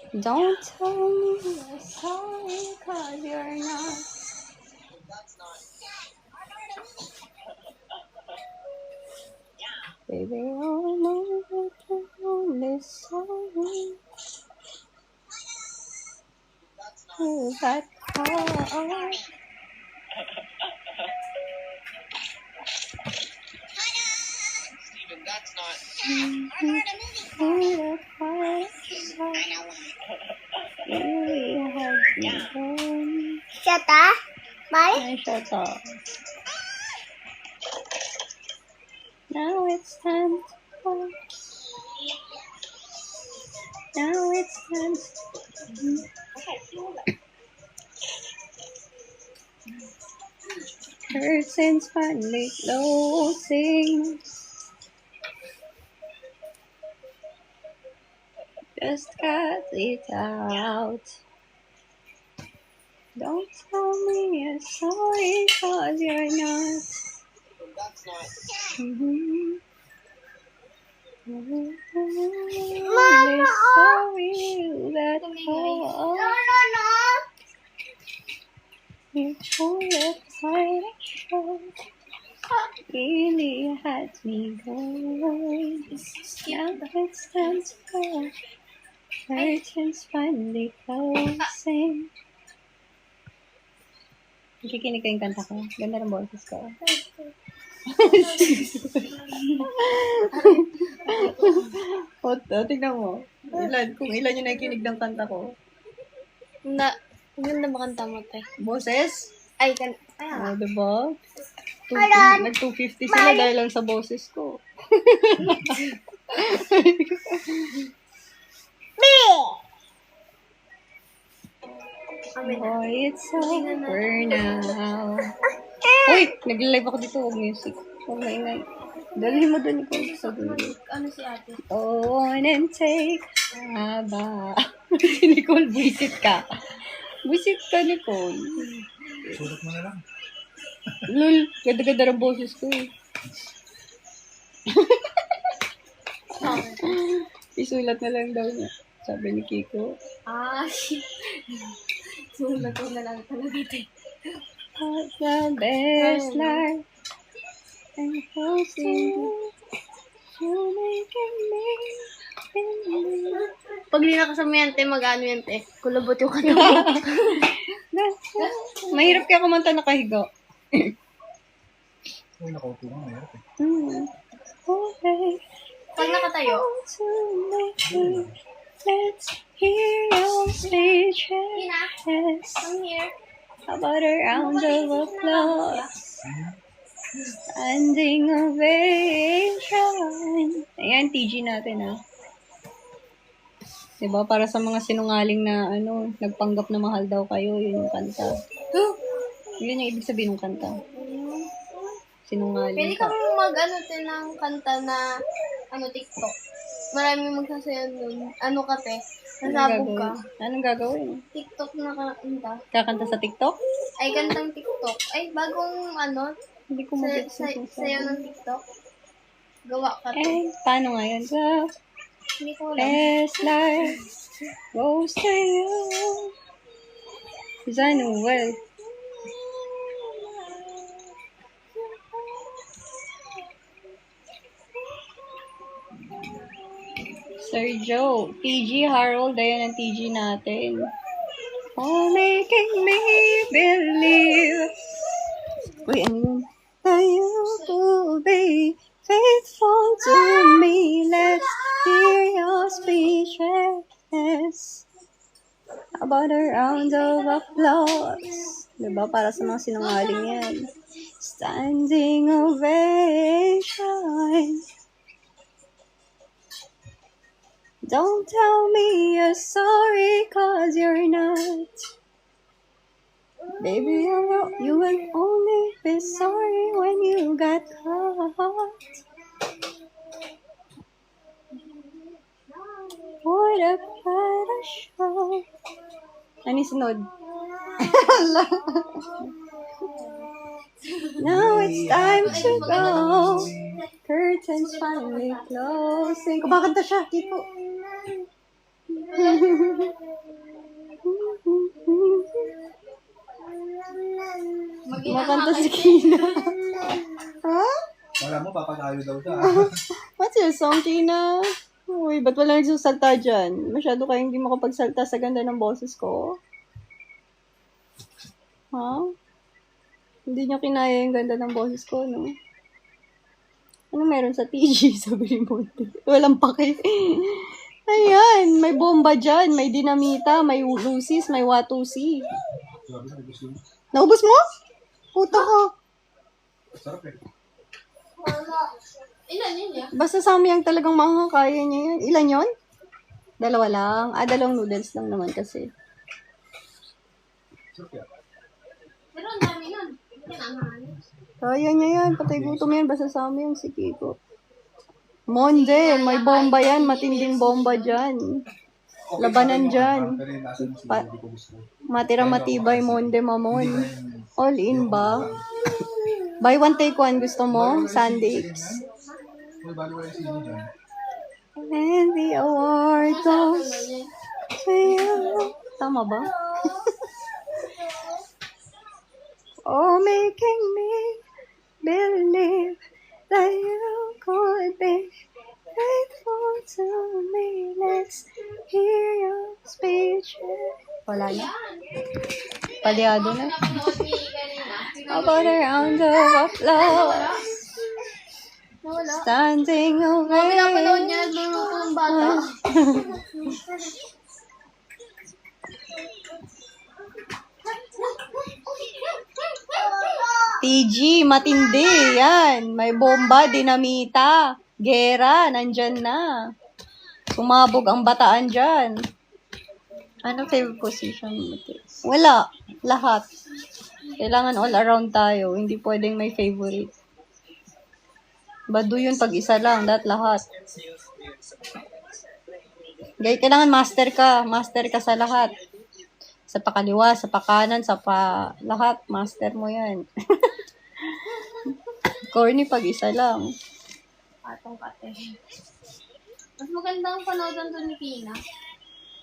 Don't tell me you're sorry, cause you're not. Baby, all I know is that you're only sorry. You got caught. Steven, that's not. Shut up. Bye. Ay, shut up. Now it's time to go. Now it's time to curtains finally closing. Just got it out. Don't tell me you're sorry, cause you're not. That's not. Mama, sorry you got caught. No. You pulled it tight and short. Really had me going. Now it's time to go. Curtains finally closing. Nakikinig ka yung kanta ko. Ganda ng boses ko. Tignan mo. Kung ilan yung nakikinig ng kanta ko. Ganda makanta mo, te. Boses? Ay, Diba? Ayan. Nag-250 sila dahil lang sa boses ko. Oh, it's over now. Uy! Nag-live ako dito. Huwag music. Huwag maingay. Dalhin mo dun ikaw sa dulo. Ano si ate? On and take haba. Si Nicole, buisit ka. Buisit ka, Nicole. Sulat mo na lang. Lul, ganda-ganda ng boses ko eh. Isulat na lang daw niya. Sabi ni Kiko. Sulat ko na lang talaga, te. The best life and hoping you making me believe. Pag linakas mo yan, te, mag-ano yan, te. Kulabot yung katawan. Mahirap kaya kumanta nakahiga. Uy, nakaupo nga. Mayroon eh. Okay. Pag nakatayo, Let's hear your speeches. come here. How about a round of applause? Standing ovation. Ayan, TG natin ah. Diba? Para sa mga sinungaling na nagpanggap na mahal daw kayo, yun yung kanta. Yun yung ibig sabihin ng kanta. Sinungaling Pwede ka. kang mag-ano, te, ng kanta na, TikTok. Marami magsasayaw nun. Ano ka, te? Nasabog ka. Anong gagawin? TikTok na kanta. Kakanta sa TikTok? Ay, kantang TikTok. Ay, bagong, Hindi ko mag-get sayaw ng TikTok. Gawa ka, te. Eh, paano nga yan? Hindi ko alam. Best life goes to you. Zanuel. Sir Joe. TG, Harold. Ayan ang TG natin. Oh, making me believe. Uy, ano yun? That you will be faithful to me. Let's hear your speeches. How about a round of applause? Diba? Para sa mga sinungaling yan. Standing ovation. Don't tell me you're sorry, cause you're not. Baby, you will only be sorry when you got caught. What a better show. Ano yung sunod? Now it's time to go. Curtains finally closing. Kumakanta siya, Kiko. Makanta si Kina. Ha? Wala mo, papatayo daw siya. What's your song, Kina? Uy, ba't wala nagsasalta dyan? Masyado kayong hindi makapagsalta sa ganda ng boses ko. Ha? Hindi niyo kinaya yung ganda ng boses ko, no? Ano meron sa TG? Sabi ni Monte. Walang pake. Ayan, may bomba dyan, may dinamita, may lusis, may watusi. Sabi na, gusto mo. Naubos mo? Puta ka. Sarap eh. Ilan yun ya? Basta Samyang talagang makakaya niya yan. Ilan yon? Dalawa lang. Dalawang noodles lang naman kasi. Sarap yan. Pero ang dami nun. Kinangahan. Kaya niya yan. Patay gutom yan. Basta Samyang si Kiko. Monde, may bomba yan. Matinding bomba dyan. Okay, Labanan sabi mo, dyan. pero yung nasa mo Pa- hindi ko gusto. Matira matibay, Monde, mamon. Hindi na yung- All in ba? Buy one, take one. Gusto mo? Sandix. May baliwala yung sino dyan. And the award goes to you. Tama ba? Oh, making me believe that you could be faithful to me. Let's hear your speech. Wala na. Palyado na. About a round of applause. Nawala. Standing Mami, napanood away. niya. Nagluluto yung bata. TG, matindi. Yan. May bomba, dinamita. Gera, nandyan na. Sumabog ang bataan dyan. Ano favorite position mo? Wala. Lahat. Kailangan all around tayo. Hindi pwedeng may favorite. Bado yun pag isa lang. Lahat. Kailangan master ka. Master ka sa lahat. Sa pakaliwa, sa pakanan, sa lahat. Master mo yan. Corny pag isa lang. Patong kate. Mas magandang panoodan to ni Kina.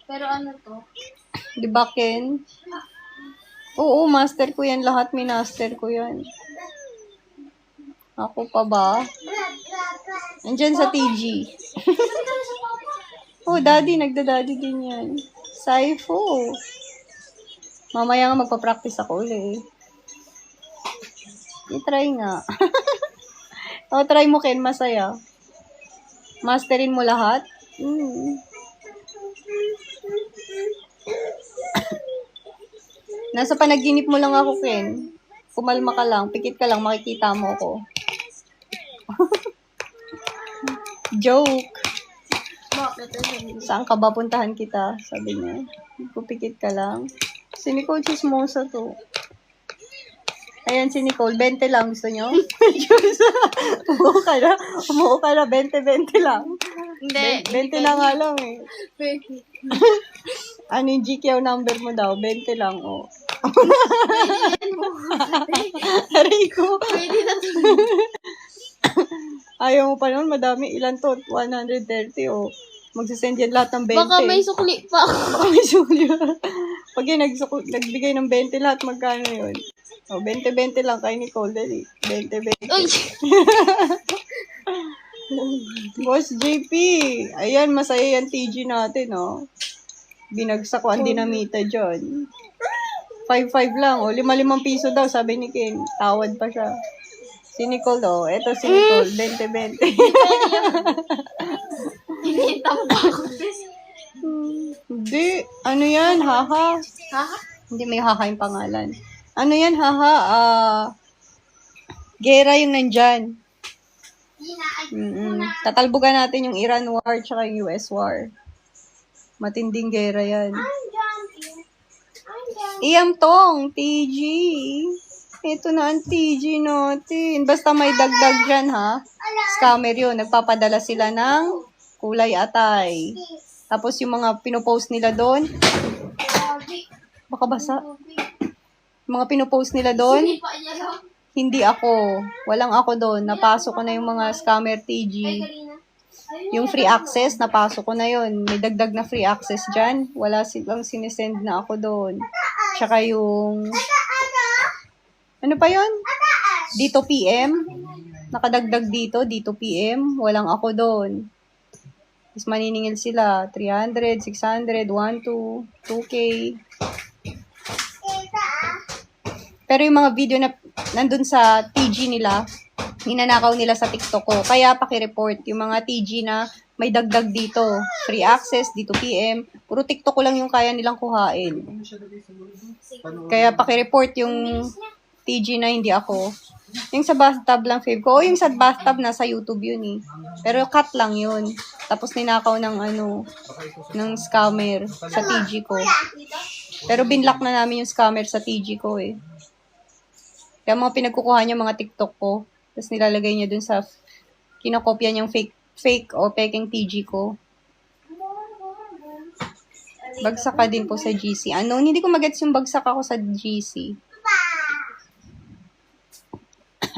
Pero ano to? Di ba, Ken? Oo, master ko yan. Lahat minaster ko yan. Ako pa ba? Andyan sa TG. Oh, daddy. Nagda-daddy din yan. Saifo. Mamaya nga magpa-practice ako ulit. I-try nga. O, try mo, Ken. Masaya. Masterin mo lahat. Nasa panaginip mo lang ako, Ken. Kumalma ka lang. Pikit ka lang. Makikita mo ako. Joke. Bakit? Saan ka ba puntahan kita? Sabi niya. Pupikit ka lang. Si Nicole chismosa to. Ayan si Nicole. 20 lang. Gusto nyo? Umuo ka na. Umuo ka na. 20 lang. Hindi. 20 na nga lang eh. Pwede. Ano yung GQ number mo daw? 20 lang, oh. Aray ko. Pwede na to. Ayaw mo pa naman, madami. Ilan to? 130, oh. Magsasend yan lahat ng 20. Baka may sukli pa ako. Baka may suli. Pag yun, nagbigay ng 20 lahat, magkano yun? Oh, 20-20 lang kay Nicole, dali. 20-20. Uy! Boss JP, ayan, masaya yan TG natin, oh. Binagsak ko ang dinamita dyan. 5-5 lang, oh. 5-5 piso daw, sabi ni Ken. Tawad pa siya. Si Nicole, oh. Eto si Nicole, 20-20. Hinihintang pa ako. Hindi. Ano yan, haha? Ha? Hindi, may haha yung pangalan. Ano yan, haha? Gera yung nandyan. Tatalbugan natin yung Iran War tsaka yung US War. Matinding gera yan. Iyam tong, TG. Ito na ang TG natin. Basta may dagdag dyan, ha? Scammer yun. Nagpapadala sila ng kulay atay. Tapos yung mga pinopost nila doon, baka basa. Yung mga pinopost nila doon, Hindi pa niya lang. hindi ako. Walang ako doon. Napasok ko na yung mga scammer Ay, TG. kanina. Yung free access, napasok ko na yun. May dagdag na free access dyan. Wala silang sinisend na ako doon. Tsaka yung... Ano pa yun? Dito PM. Nakadagdag dito PM. Walang ako doon. Tapos maniningil sila. 300, 600, 1, 2, 2K. Pero yung mga video na nandun sa TG nila, ninanakaw nila sa TikTok ko. Kaya pakireport yung mga TG na may dagdag dito. Free access, dito PM. Puro TikTok ko lang yung kaya nilang kuhain. Kaya pakireport yung TG na hindi ako. Yung sa bathtub lang fave ko. O yung sa bathtub nasa YouTube yun eh. Pero cut lang yun. Tapos ninakaw ng ng scammer sa TG ko. Pero binlock na namin yung scammer sa TG ko eh. Kaya mga pinagkukuha niya mga TikTok ko. Tapos nilalagay niya dun sa kinokopya niyang fake o peking TG ko. Bagsak ka din po sa GC. Ano? Hindi ko magets yung bagsak ako sa GC.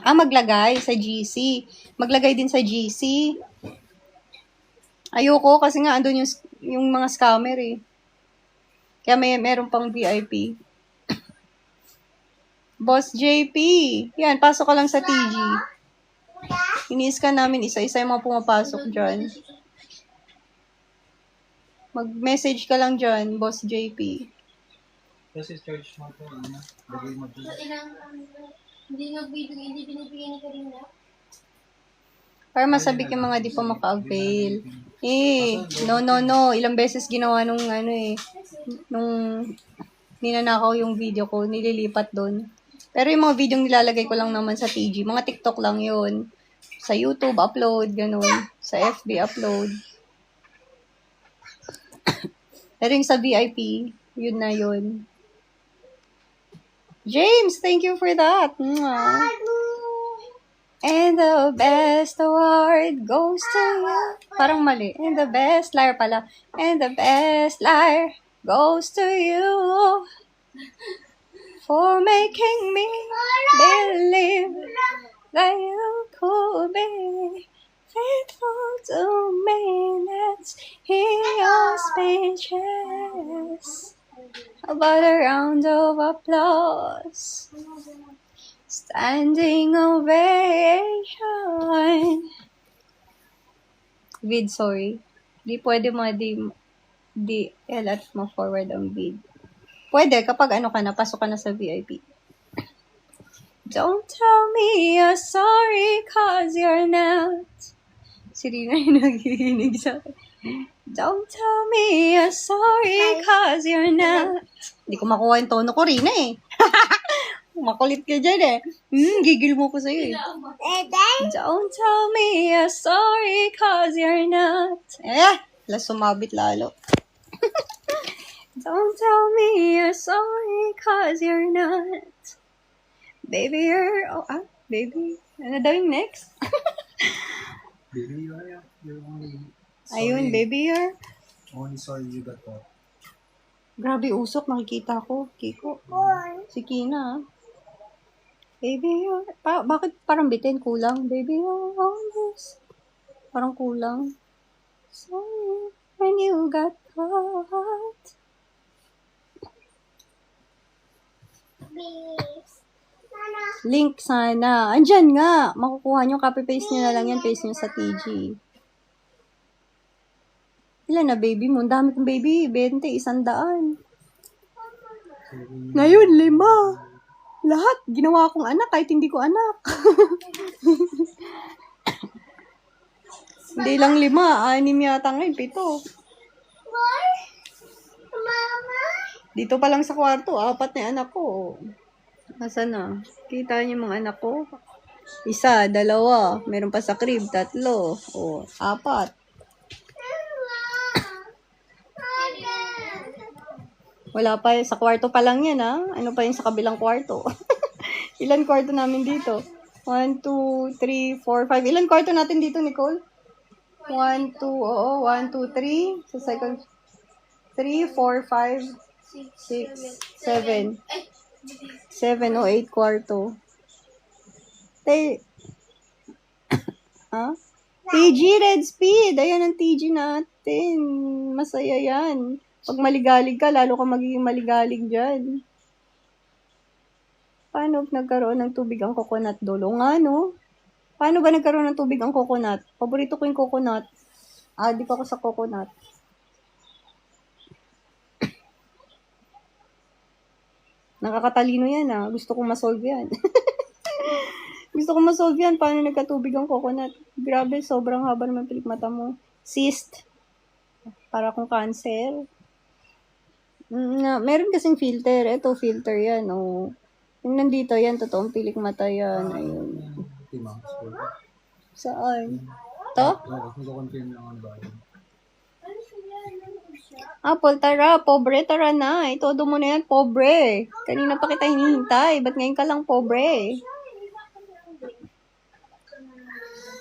Maglagay sa GC. Maglagay din sa GC. Ayoko kasi nga andun yung mga scammer eh. Kaya meron pang VIP. Boss JP. Yan, pasok ka lang sa TG. Ini-scan namin isa-isa yung mga pumapasok dyan. Mag-message ka lang dyan, Boss JP. Kasi charge mo ito, lagay mo dito. Hindi binibigay ni Karina. Para masabik yung mga di pa maka-avail. No. Ilang beses ginawa nung nung ninanakaw yung video ko, nililipat doon. Pero yung mga video nilalagay ko lang naman sa TG. Mga TikTok lang yun. Sa YouTube, upload, ganun. Sa FB, upload. Pero yung sa VIP, yun na yun. James, thank you for that. Mwah. And the best award goes to you. Parang mali. And the best liar pala. And the best liar goes to you. For making me believe that you could be faithful to me. Let's hear your speeches. About a round of applause. Standing ovation. Vid, sorry. Di pwede DL at ma-forward ang vid. Pwede kapag pasok ka na sa VIP. Don't tell me you're sorry cause you're not. Si Rina yung nagiginig sa akin. Don't tell me you're sorry cause you're not. Hindi ko makuha yung tono ko, Rina eh. Makulit ka dyan eh. Gigil mo ko sa'yo eh. Don't tell me you're sorry cause you're not. Sumabit lalo. Don't tell me you're sorry cause you're not. Baby, baby. Ano daw yung next? Baby, you're only sorry. Ayun, baby, you're Only sorry you got that. grabe usok, nakikita ko. Kiko. Si Kina. Baby, bakit parang bitin? Kulang. Baby, you're always. Parang kulang. Sorry, when you got caught. Link sana. Andyan nga. Makukuha nyo. Copy-paste nyo na lang yan. Paste nyo sa TG. Ilan na baby mo? Ang dami kong baby. 20, 100. Ngayon, 5. Lahat. Ginawa kong anak kahit hindi ko anak. Hindi lang 5. 6 yata ngayon. 7. Dito pa lang sa kwarto, 4 na yung anak ko. Nasaan na? Kita niyo mga anak ko? 1, 2. Meron pa sa crib, 3. 4. Wala pa. Sa kwarto pa lang yan, ha? Ano pa yung sa kabilang kwarto? Ilan kwarto namin dito? 1, 2, 3, 4, 5. Ilan kwarto natin dito, Nicole? 1, 2, 1, 2, 3. Sa second, 3, 4, 5, 6, 7. 7 o 8 kwarto. TG Red Speed. Ayan ang TG natin. Masaya yan. Pag maligalig ka, lalo ka magiging maligalig dyan. Paano nagkaroon ng tubig ang coconut dolo? Nga, no? Paano ba nagkaroon ng tubig ang coconut? Paborito ko yung coconut. Di pa ako sa coconut. Nakakatalino yan, Gusto kong masolve yan. Gusto kong masolve yan. Paano nagkatubig ang coconut? Grabe, sobrang haba naman pilik mata mo. Cyst. Para kung cancer. Meron kasing filter. Ito, filter yan, Yung nandito yan, totoong pilik mata yan. Ayun. Timang. Saan? To? Oo, mag-confirm lang ang bayan. Apple, tara, pobre, tara na. Itodo mo na yan, pobre. Kanina pa kita hinihintay. Ba't ngayon ka lang pobre?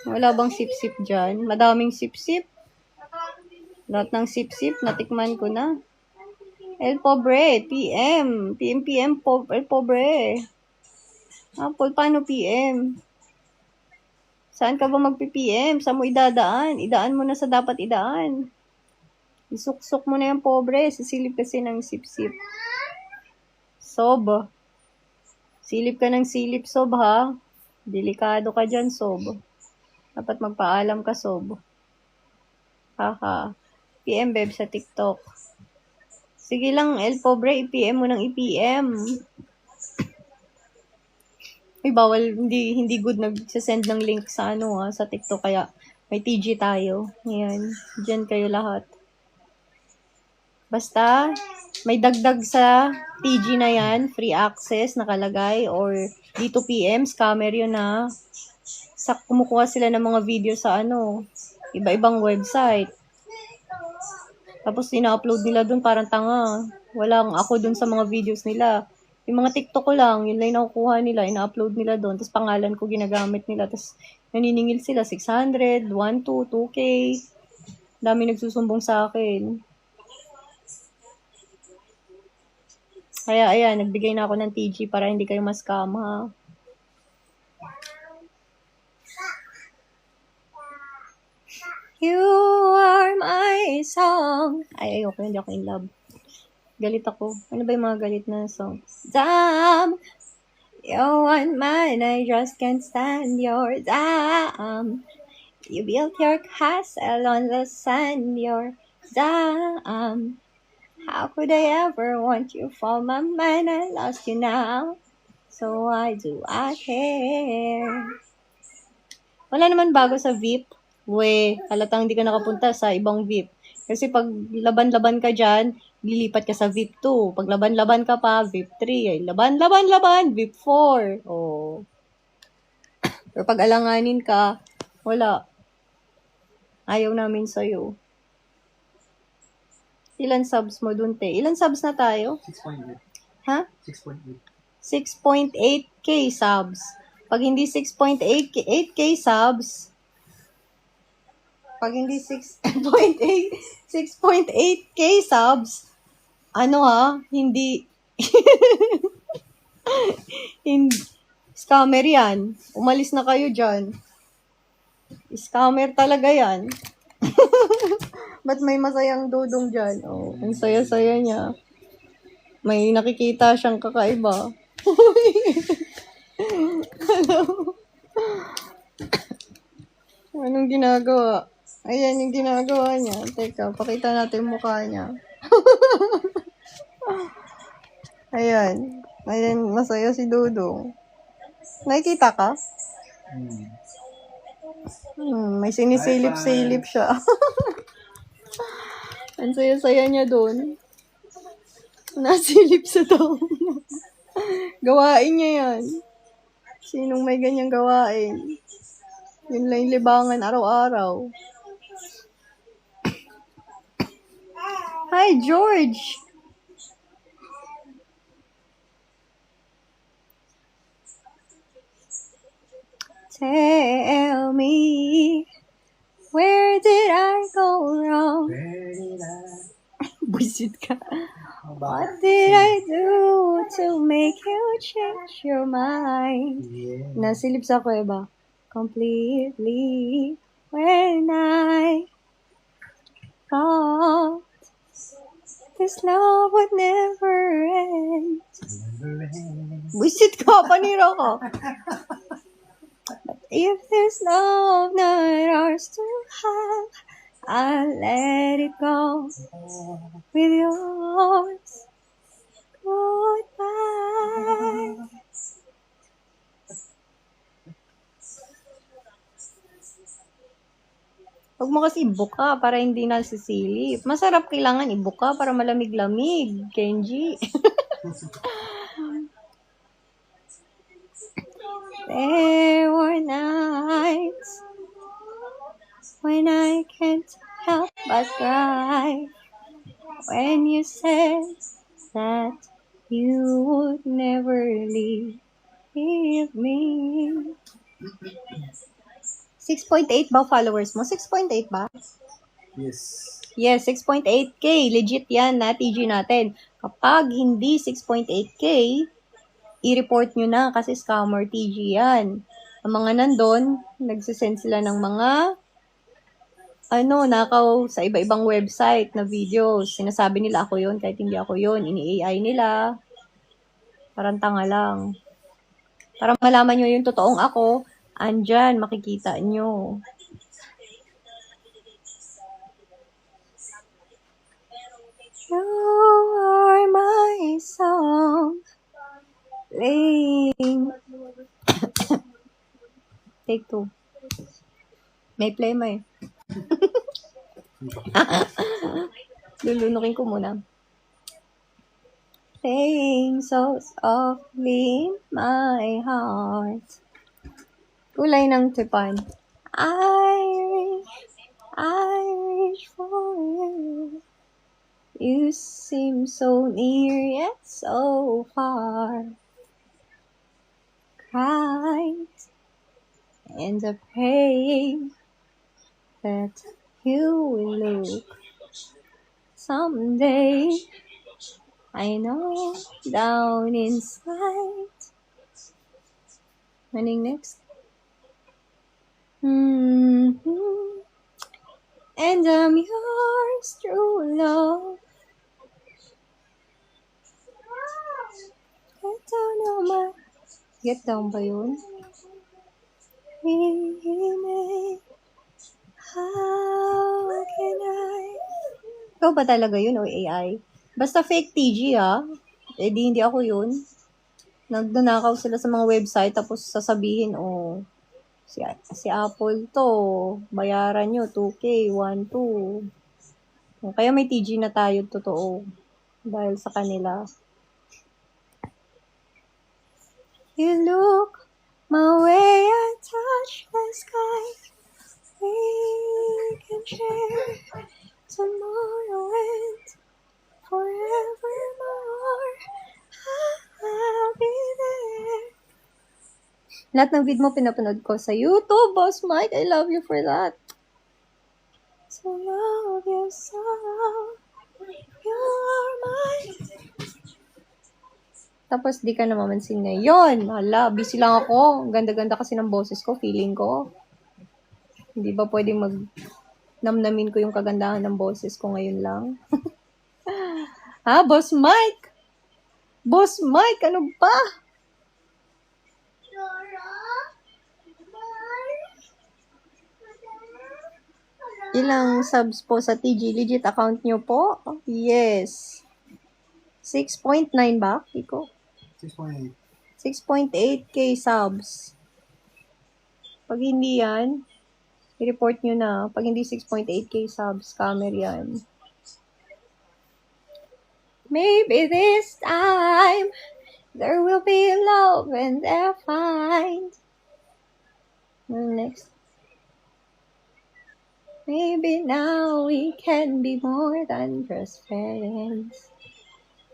Wala bang sip-sip dyan? Madaming sip-sip. Lahat ng sip-sip, natikman ko na. El pobre, PM. PM, El pobre. Apple, paano PM? Saan ka ba magpi-PM? Saan mo idadaan? Idaan mo na sa dapat idaan. Isuksok mo na yung pobre. Sisilip kasi ng sip-sip. Sob. Silip ka ng silip, Sob, ha? Delikado ka dyan, Sob. Dapat magpaalam ka, Sob. Haha. PM, babe, sa TikTok. Sige lang, El pobre, i-PM mo ng i-PM. Ay, bawal, hindi good nagsasend ng link sa sa TikTok, kaya may TG tayo. Ayan, dyan kayo lahat. Basta, may dagdag sa TG na yan, free access nakalagay, or dito PM, scammer yun kumukuha sila ng mga video sa iba-ibang website. Tapos ina-upload nila dun parang tanga. Walang ako dun sa mga videos nila. Yung mga TikTok ko lang, yun lang yung nakukuha nila, ina-upload nila dun, tapos pangalan ko ginagamit nila, tapos naniningil sila 600, 1, 2, 2K. Dami nagsusumbong sa akin. Kaya ayan, nagbigay na ako ng TG para hindi kayo ma-scam, ha. You are my song. Ay, ayoko, hindi ako in love. Galit ako. Ano ba yung mga galit na song? Damn! You want mine, I just can't stand your damn. You built your castle on the sand, your damn. How could I ever want you for my mind? I lost you now. So why do I care? Wala naman bago sa VIP. Halatang hindi ka nakapunta sa ibang VIP. Kasi pag laban-laban ka dyan, lilipat ka sa VIP 2. Pag laban-laban ka pa, VIP 3. Ay, laban, VIP 4. Oh. Pero pag alanganin ka, wala. Ayaw namin sa'yo. Ilan subs mo dun, te? Ilan subs na tayo? 6.8. Ha? 6.8. 6.8k subs. Pag hindi 6.8k subs, pag hindi 6.8k subs, hindi, hindi, scammer yan. Umalis na kayo dyan. Scammer talaga yan. Ba't may masayang dudong dyan? Oh, ang saya-saya niya. May nakikita siyang kakaiba. Hello? Anong ginagawa? Ayan yung ginagawa niya. Teka, pakita natin yung mukha niya. Ayan. Ayan, masaya si Dudong. Nakikita ka? May sinisilip-silip siya. Ang saya-saya niya doon. Nasilip sa taong. Gawain niya yan. Sinong may ganyang gawain? Yun lang yung libangan araw-araw. Hi, George! Tell me, where did I go wrong? Buisit ka. What did I do to make you change your mind? Yeah. Nasilip sa kuweba. Completely. when I thought this love would never end. Buisit ka, paniro ko. But if this love not ours to have, I'll let it go with yours. Goodbye. Huwag mo kasi ibuka para hindi nasisilip. Masarap kailangan ibuka para malamig-lamig, Kenji. There were nights when I can't help but cry when you said that you would never leave me. 6.8 ba followers mo? 6.8 ba? Yes. Yes, 6.8K. Legit yan na TG natin. Kapag hindi 6.8K, i-report nyo na kasi scammer TG yan. Ang mga nandun, nagsisend sila ng mga nakaw sa iba-ibang website na videos. Sinasabi nila ako yun kahit hindi ako yun. Ini-AI nila. Parang tanga lang. Para malaman nyo yung totoong ako, andyan, makikita nyo. You are my song playing. Take 2. May play mo eh. Lulunukin ko muna. Playing so softly in my heart. Kulay ng tipan. I reach for you. You seem so near yet so far. Cries and I pray that you will look someday. I know down inside. Running next. And I'm yours, true love. Get down ba yun? How can I? Ikaw ba talaga yun o AI? Basta fake TG Eh di hindi ako yun. Nagdanakaw sila sa mga website tapos sasabihin, si Apple to, bayaran nyo 2K, 1, 2. Kaya may TG na tayo, totoo. Dahil sa kanila. You look my way, I touch the sky. We can share tomorrow and forevermore. I'll be there. Lahat ng video mo pinapanood ko sa YouTube, Boss Mike. I love you for that. To love yourself. You're mine. Tapos di ka na mamansin ngayon. Hala, busy lang ako. Ang ganda-ganda kasi ng boses ko, feeling ko. Hindi ba pwedeng namnamin ko yung kagandahan ng boses ko ngayon lang? Boss Mike? Boss Mike, ano ba? Ilang subs po sa TG Legit account nyo po? Yes. 6.9 ba? Iko? 6.8. 6.8K subs. Pag hindi yan, i-report nyo na. Pag hindi 6.8K subs, scammer yan. Maybe this time, there will be love and they'll find. Next. Maybe now we can be more than just friends.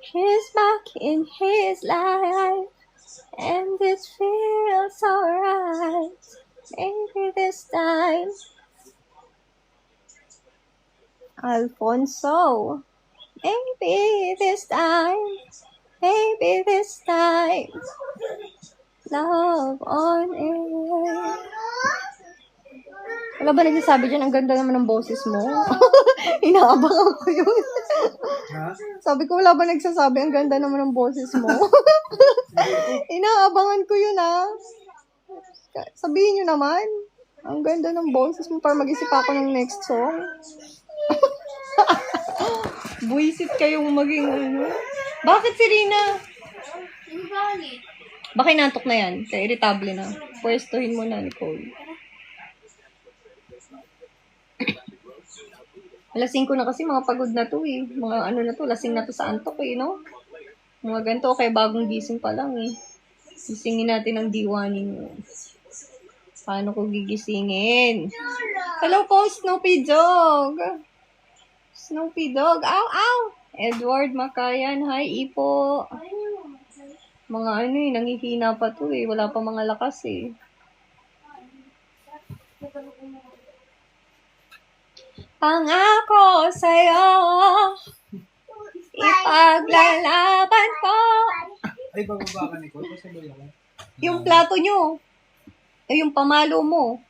She's back in his life, and it feels alright. Maybe this time, Alfonso. Maybe this time, love on air. Wala ba nagsasabi dyan, ang ganda naman ng boses mo? Inaabangan ko yun. Ha? Sabi ko, wala ba nagsasabi, ang ganda naman ng boses mo? Inaabangan ko yun, ah. Sabihin nyo naman. Ang ganda ng boses mo para mag-isip ako ng next song. Buisit kayong maging ano. Bakit si Rina? Yung bakit? Baka inantok na yan. Kaya irritable na. Pwestuhin mo na, Nicole. Alas 5 na kasi, mga pagod na to eh. Mga ano na to, lasing na to sa antok eh, no? Mga ganito, kaya bagong gising pa lang eh. Gisingin natin ang diwanin mo. Paano ko gigisingin? Hello po, Snoopy Dog! Snoopy Dog, ow, ow! Edward Makayan, hi, Ipo. Mga ano eh, nangihina pa to eh. Wala pa mga lakas eh. Pangako sa'yo, ipaglalaban ko. Ay, bababa ka, Nicole. Pasabay ako. Yung plato nyo. Yung pamalo mo.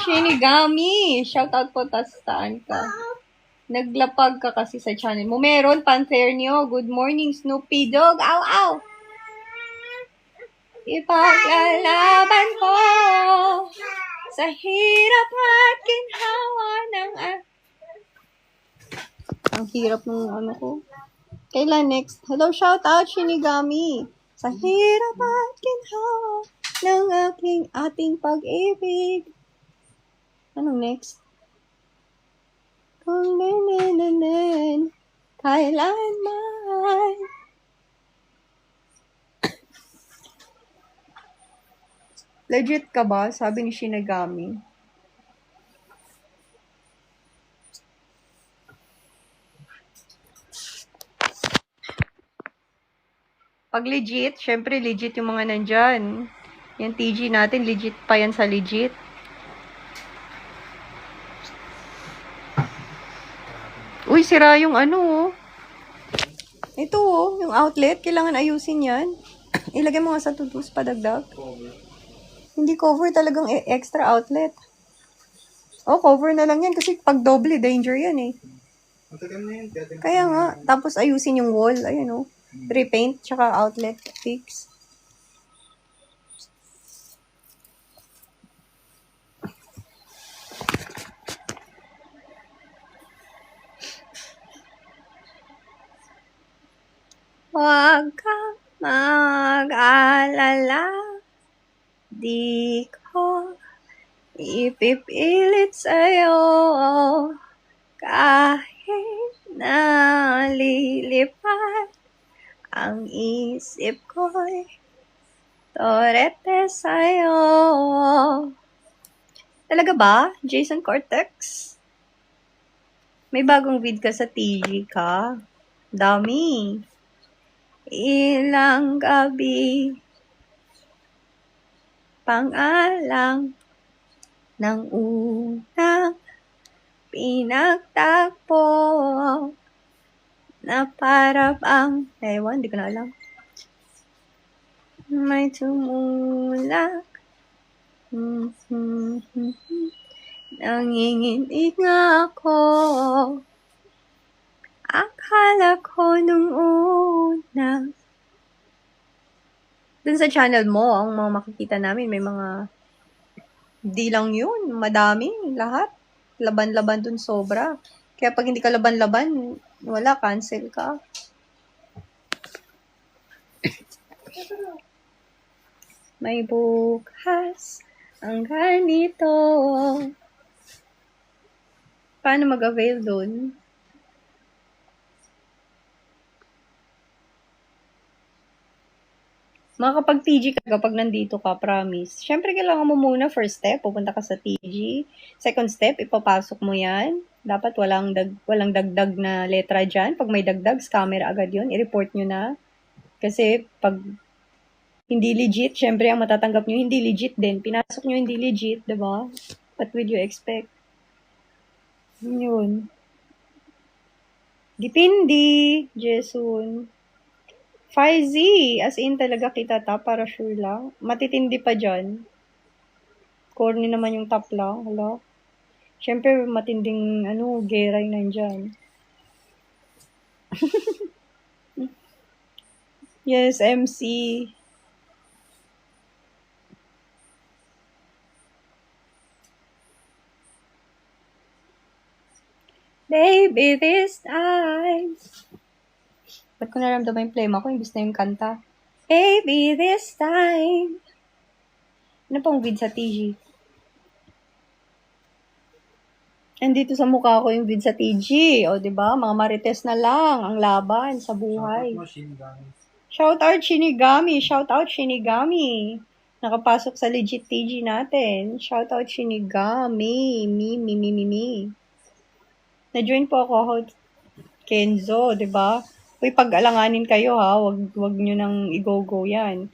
Shinigami. Shoutout po, saan ka. Naglapag ka kasi sa channel mo. Meron, Panternio. Good morning, Snoopy Dog. Ow, ow. Ipaglalaban ko sa hirap at ginhawa ng ang hirap ng ano ko. Kailan next? Hello, shout out Shinigami. Sa hirap at ginhawa ng ating pag-ibig. Anong next? Kung nenenenen, kailanman. Legit ka ba? Sabi ni Shinigami. Pag legit, syempre legit yung mga nandyan. Yung TG natin, legit pa yan sa legit. Uy, sira yung ano oh. Ito oh, yung outlet. Kailangan ayusin yan. Ilagay mo nga sa tutus, padagdag. Cover. Hindi cover, talagang extra outlet. Oh, cover na lang yan kasi pag doble, danger yan eh. Matagal na yun. Kaya nga, tapos ayusin yung wall. Ayun oh. Repaint, tsaka outlet fix. Huwag kang mag-alala, di ko ipipilit sa'yo kahit nalilipad ang isip ko'y torete sa'yo. Talaga ba? Jason Cortex? May bagong vid ka sa TG ka? Dami. Ilang gabi pangalang ng unang pinagtagpo na para bang ewan, di ko na alam. May tumulak nanginginig nga ako. Akala ko nung una. Dun sa channel mo, ang mga makikita namin, may mga di lang yun, madami, lahat. Laban-laban dun sobra. Kaya pag hindi ka laban-laban, wala, cancel ka. May bukas ang ganito. Paano mag-avail dun? Makakapag-TG ka kapag nandito ka, promise. Siyempre, kailangan mo muna, first step, pupunta ka sa TG. Second step, ipapasok mo yan. Dapat walang dagdag na letra dyan. Pag may dagdag, scammer agad yun. I-report nyo na. Kasi pag hindi legit, siyempre, ang matatanggap nyo, hindi legit din. Pinasok nyo hindi legit, diba? What would you expect? Yun. Dipindi, Jason. 5Z, as in talaga kita ta, para sure lang. Matitindi pa dyan. Corny naman yung top lang. Hala. Siyempre, matinding, geray nandyan. Yes, MC. Baby, this time. Ba't ko naramdaman yung plema ko, imbis na yung kanta? Baby, this time. Ano pong vid sa TG? Nandito sa mukha ko yung vid sa TG. O, diba? Mga marites na lang ang laban sa buhay. Shout out Shinigami. Shout out Shinigami. Nakapasok sa legit TG natin. Shout out Shinigami. Me. Na-join po ako, Kenzo, 'di ba? Uy, pag-alanganin kayo ha, wag niyo nang i-go-go 'yan.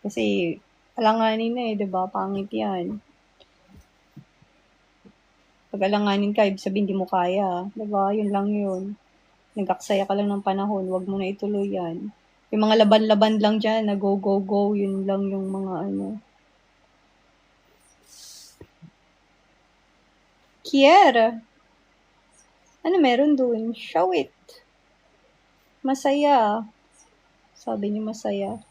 Kasi alanganin na 'di ba? Pangit 'yan. Pag-alanganin ka, ibig sabihin hindi mo kaya, 'di ba? Yun lang 'yun. Nag-aksaya ka lang ng panahon, wag mo na ituloy 'yan. Yung mga laban-laban lang diyan, na go, yun lang yung mga Kier. Ano meron dun? Show it. Masaya. Sabi niyo masaya.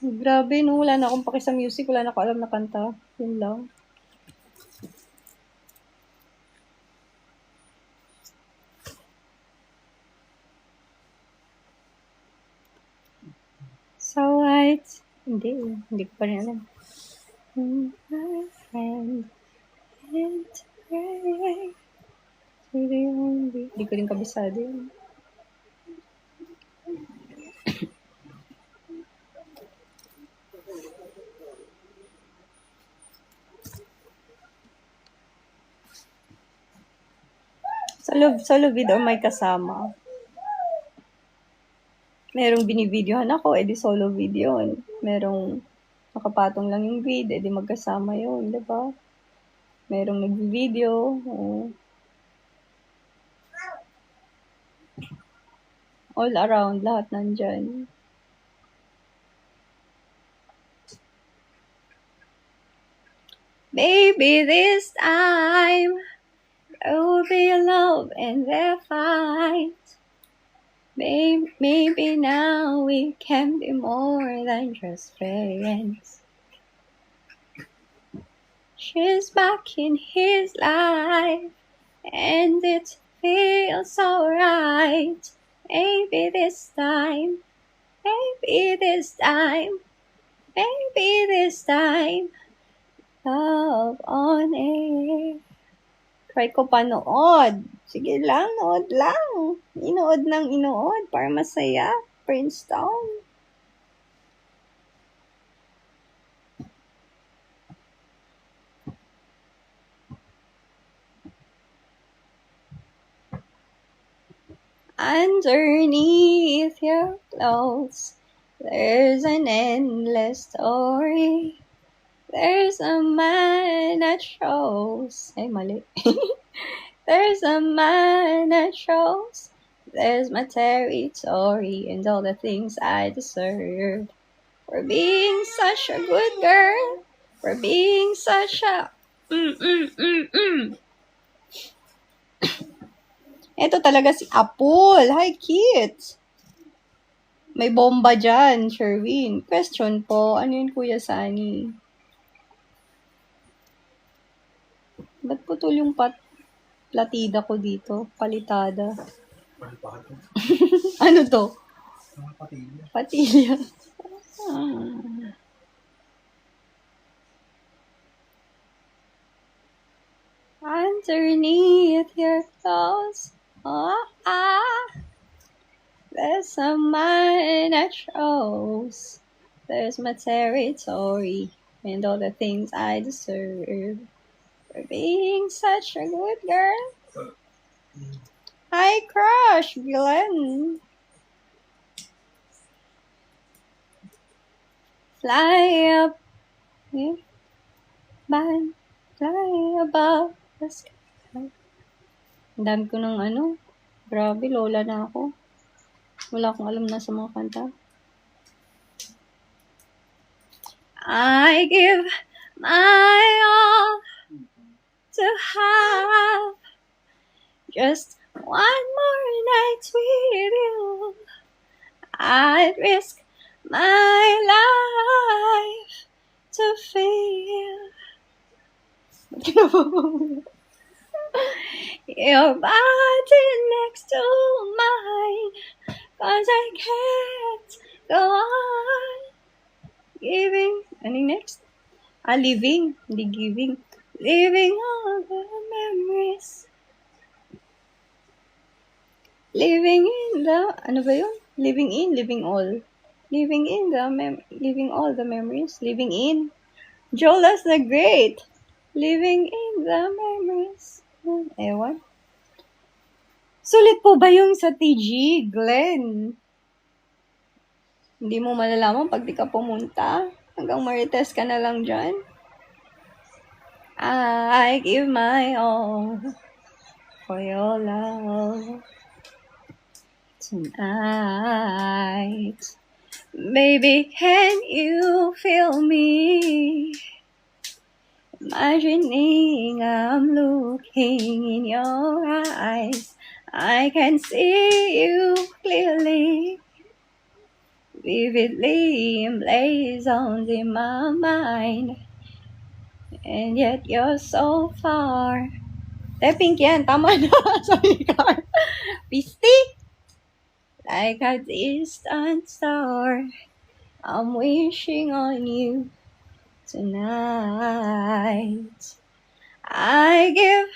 Grabe, no? Wala na akong paki sa music. Wala na ako alam na kanta. Yun lang. So white. Hindi ko pa rin alam. My friend. Hindi ko rin kabisado yun. Solo video may kasama. Merong binivideohan ako, edi solo video yun. Merong nakapatong lang yung grid, edi magkasama yun, di ba? Merong nag-video, all around, lahat nandyan. Baby, this time, there will be love and their fight. Maybe now we can be more than just friends. She's back in his life, and it feels alright. Maybe this time, love on air. Try ko panood. Sige lang, nood lang. Inood ng inood para masaya. Princeton. Underneath your clothes, there's an endless story. There's a man that shows. Ay, mali. There's a man that shows. There's my territory and all the things I deserve. For being such a good girl. For being such a... Ito talaga si Apple. Hi, kids. May bomba dyan, Sherwin. Question po, ano yun, Kuya Sani? Ba't putol yung platida ko dito? Palitada. Ano to? Patilya. Underneath your clothes, there's a man that shows. There's my territory and all the things I deserve. For being such a good girl. Hi, crush, Glenn. Fly up, fly above the sky. Ang dami ko ng grabe, lola na ako. Wala akong alam na sa mga kanta. I give my all to have just one more night with you. I'd risk my life to feel your body next to mine, 'cause I can't go on giving. Ano yung next? Living, hindi giving. Living all the memories. Living in the, ano ba yun? Living in, living all. Living in the, living all the memories. Living in. Jolas the Great. Living in the memories. Ewan. Sulit po ba yung sa TG, Glenn? Hindi mo malalaman pag di ka pumunta. Hanggang marites ka na lang dyan. I give my all for your love tonight. Baby, can you feel me? Imagining I'm looking in your eyes. I can see you clearly, vividly emblazoned in my mind. And yet you're so far. Pink yan, tama na. Sorry, Car. Pistik! Like a distant star, I'm wishing on you tonight. I give...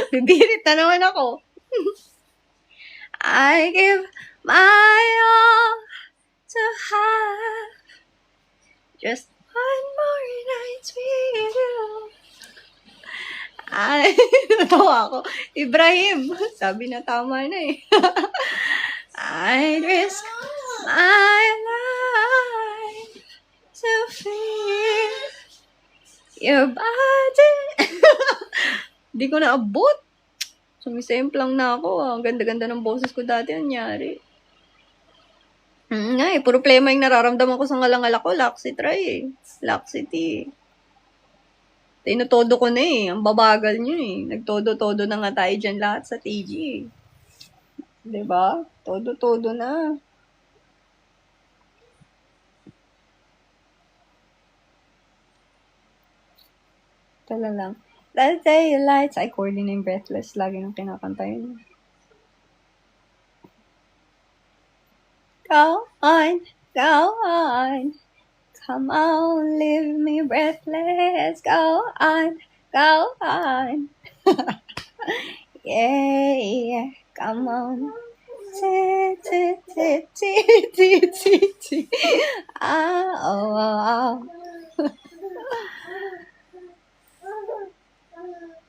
Bibirit na naman ako. I give my all to have just one more night with you. Ay, natawa ako. Ibrahim, sabi na tama na eh. I'd risk my life to feel your body. Di ko naabot. Sumisemplang na ako. Ang ganda-ganda ng boses ko dati. Nangyari. Nga eh, puro plema yung nararamdaman ko sa ngalangal ako. Laxitry eh. Laxity. Tinutodo ko na eh. Ang babagal nyo eh. Nagtodo-todo na nga tayo dyan lahat sa TG eh. Diba? Todo-todo na. Tala lang. That day lights, ay Cordy na yung Breathless. Lagi nang kinakanta yun. Go on, go on. Come on, leave me breathless. Go on, go on. Yeah, come on.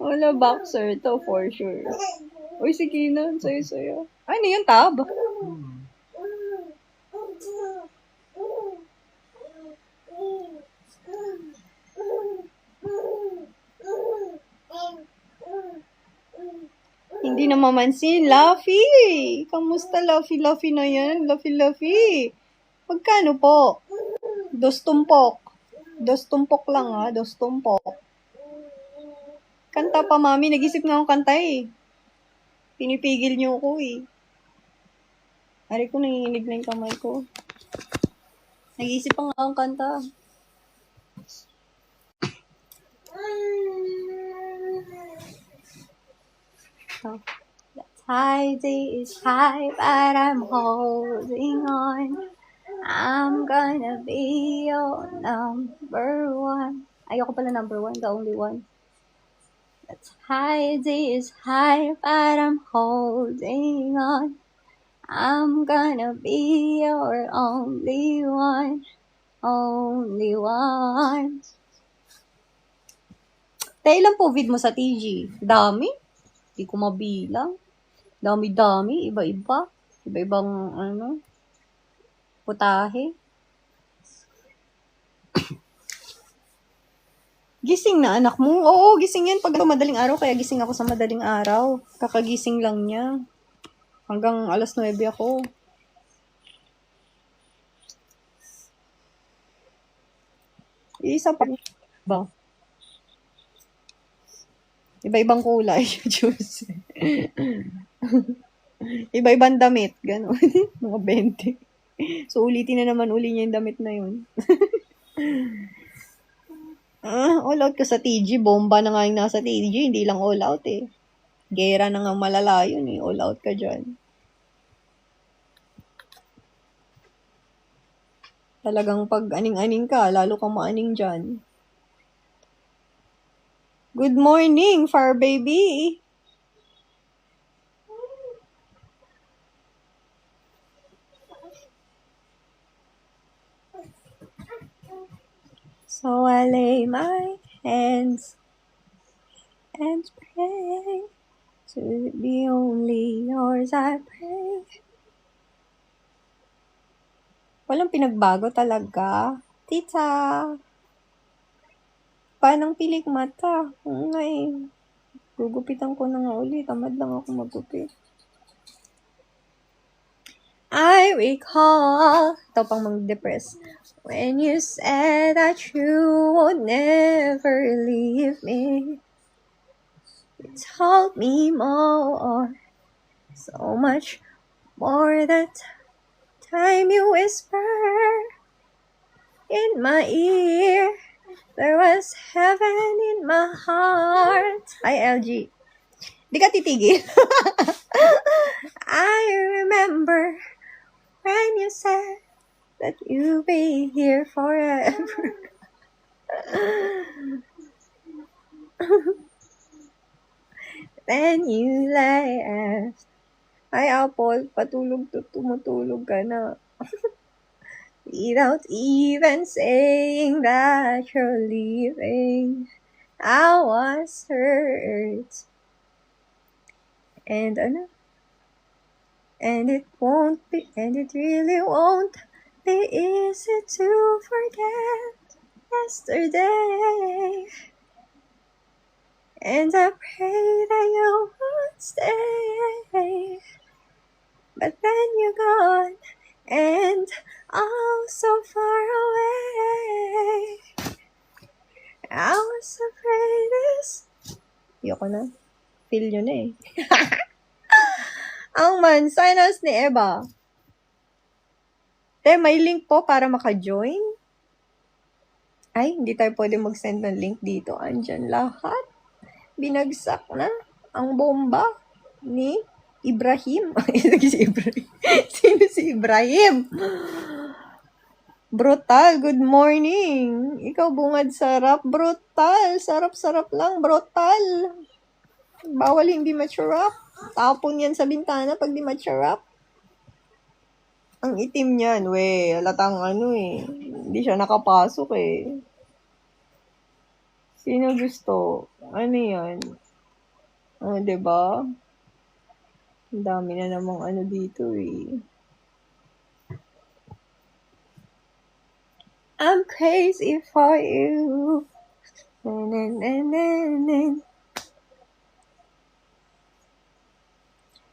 Wala boxer to for sure. Uy, si Kinan, sayo-sayo. Ay, ano yung tab? Hindi na mamansin. Luffy! Kamusta, Luffy? Luffy na yan. Luffy. Magkano po? 2 tumpok. 2 tumpok lang ha. 2 tumpok. Kanta pa, mami. Nag-isip nga akong kanta eh. Pinipigil niyo ako eh. Ari ko, nanginginig na yung kamay ko. Nag-isip pa nga akong kanta. So, the tide is high, but I'm holding on. I'm gonna be your number one. Ayoko pala number one, the only one. The tide is high, but I'm holding on. I'm gonna be your only one. Only one. Tayo ilang COVID mo sa TG? Dami? Hindi ko mabilang. Dami-dami. Iba-iba. Iba-ibang, putahe. Gising na anak mo? Oo, gising yan. Pag madaling araw, kaya gising ako sa madaling araw. Kakagising lang niya. Hanggang 9:00 ako. Isa pa ba? Iba-ibang kulay yung juice. Iba-ibang damit. Ganon. Mga 20. So, ulitin na naman uli niya yung damit na yun. All out ka sa TG. Bomba na nga yung nasa TG. Hindi lang all out eh. Gera na nga malala yun eh. All out ka dyan. Talagang pag aning-aning ka, lalo kang maaning dyan. Good morning, Far Baby! So I lay my hands and pray to be only yours I pray. Walang pinagbago talaga. Tita! Panang pilik mata. Oo nga eh. Gugupitan ko na nga ulit. Tamad lang ako magupit. I recall. Ito pang mag-depress. When you said that you would never leave me. You told me more. So much more that time you whispered in my ear. There was heaven in my heart. Hi, LG. Di ka titigil. I remember when you said that you'll be here forever. Then you laughed. Hi, Apple. Tumutulog ka na. Without even saying that you're leaving, I was hurt. And it really won't be easy to forget yesterday. And I pray that you would stay. But then you're gone, and oh, so far away. I was afraid Yoko na. Feel yun eh. Ang mansanas ni Eva. May link po para maka-join. Ay, hindi tayo pwede mag-send ng link dito. Andyan lahat. Binagsak na ang bomba ni Ibrahim. Si Ibrahim. Sino si Ibrahim? Brutal, good morning. Ikaw bungad sarap. Brutal, sarap-sarap lang. Brutal. Bawal hindi matsurap. Tapon yan sa bintana pag di matsurap. Ang itim niyan, halatang hindi siya nakapasok eh. Sino gusto? Ano yan? Diba? Ang dami na namang dito eh. I'm crazy for you.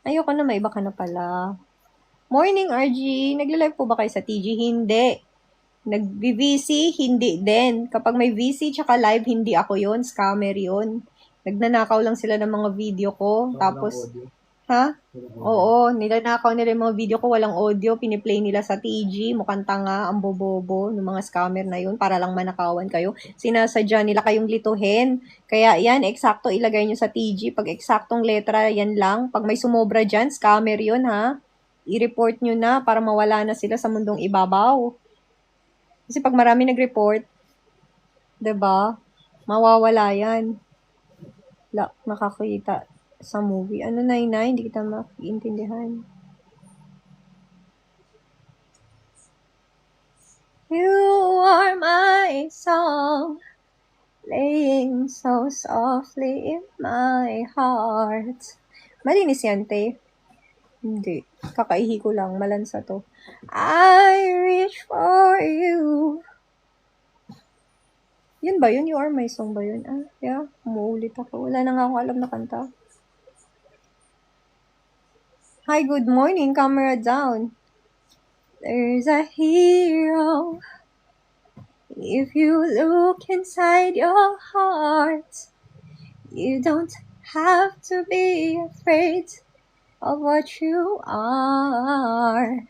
Ayoko na, may iba ka na pala. Morning, RG. Nagla-live po ba kayo sa TG? Hindi. Nag-VC? Hindi din. Kapag may VC tsaka live, hindi ako yon, scammer yon. Nagnanakaw lang sila ng mga video ko. Tapos, ha? Oo, nilanakaw nila yung mga video ko, walang audio, piniplay nila sa TG, mukhang tanga, ang bobobo ng mga scammer na yun, para lang manakawan kayo. Sinasadya nila kayong lituhin. Kaya yan, eksakto ilagay nyo sa TG. Pag eksaktong letra, yan lang. Pag may sumobra dyan, scammer yun, ha? I-report nyo na para mawala na sila sa mundong ibabaw. Kasi pag marami nag-report, diba? Mawawala yan. Makakita sa movie. Ano, 99? Hindi kita maiintindihan. You are my song, laying so softly in my heart. Malinis yan, te. Hindi. Kakaihi ko lang. Malansa to. I reach for you. Yun ba yun? You are my song ba yun? Yeah. Umuulit ako. Wala na nga akong alam na kanta. Hi, good morning. Camera down. There's a hero If you look inside your heart, you don't have to be afraid of what you are.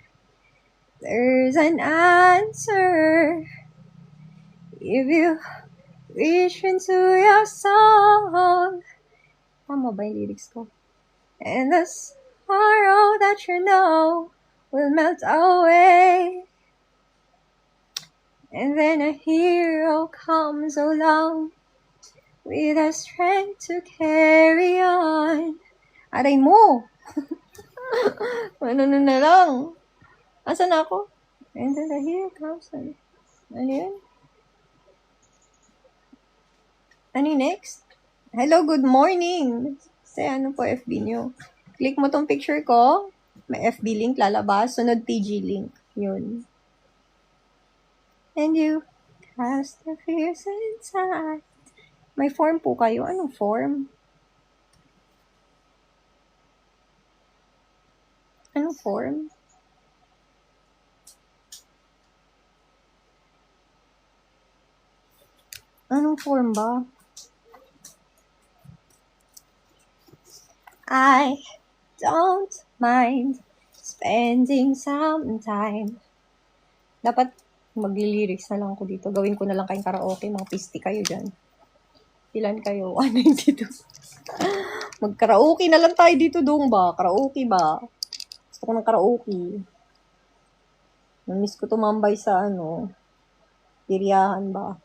There's an answer if you reach into your soul. Tama ba yung lyrics ko? And the sorrow that you know will melt away. And then a hero comes along with the strength to carry on. Aray mo! Ano na lang? Asan na ako? And then the hero comes on. Ano yun? Ano yung next? Hello, good morning! Say ano po FB nyo. Click mo tong picture ko. May FB link lalabas. Sunod TG link. Yun. And you cast the fears inside. May form po kayo. Anong form? Anong form? Anong form ba? I don't mind spending some time. Dapat magli-lyrics na lang ako dito. Gawin ko na lang kayong karaoke. Mga pisti kayo dyan. Ilan kayo? 192. Mag-karaoke na lang tayo dito dong ba? Karaoke ba? Gusto ko ng karaoke. Namiss ko tumambay sa tiriyahan ba?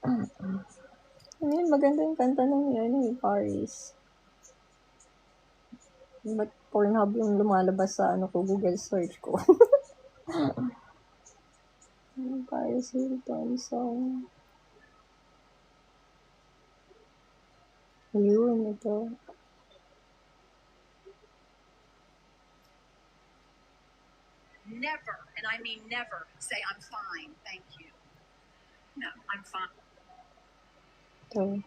Ano yun? Maganda yung kanta ng yung Paris. Ba't Pornhub yung lumalabas sa Google search ko? Paris Hilton song. Yun, ito. Never, and I mean never, say I'm fine, thank you. No, I'm fine. Ito.